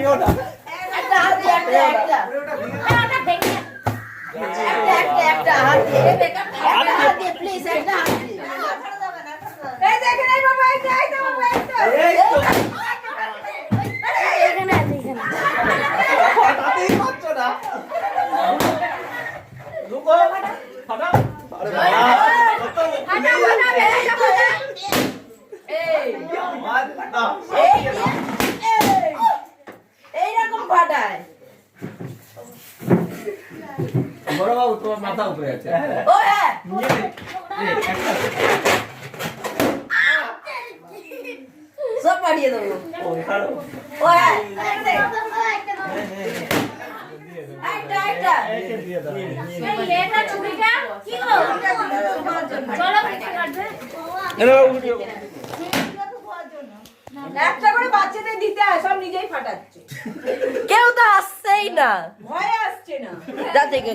ভেঙেও না। একটা হাত দিয়ে একটা একটা হাত দিয়ে প্লিজ একটা হাত দিয়ে এই দেখেন এই বাবা এই তো বাবা এই তো এখানে তাতেই পাচ্ছ না। রুকো, ফাটা। আরে বাবা, কত এইরকম ফাটায় বড় বাবু তোমার মাথা উপরে আছে। ও হ্যাঁ সব পাঠিয়ে দেবো ও হ্যাঁ একটা ছুরিটা কি গো চলো কিছু কাটবে একটা করে বাচ্চাদের দিতে হয় সব নিজেই ফাটাচ্ছে কেউ তো আসছেই না ভয় আসছে না যা থেকে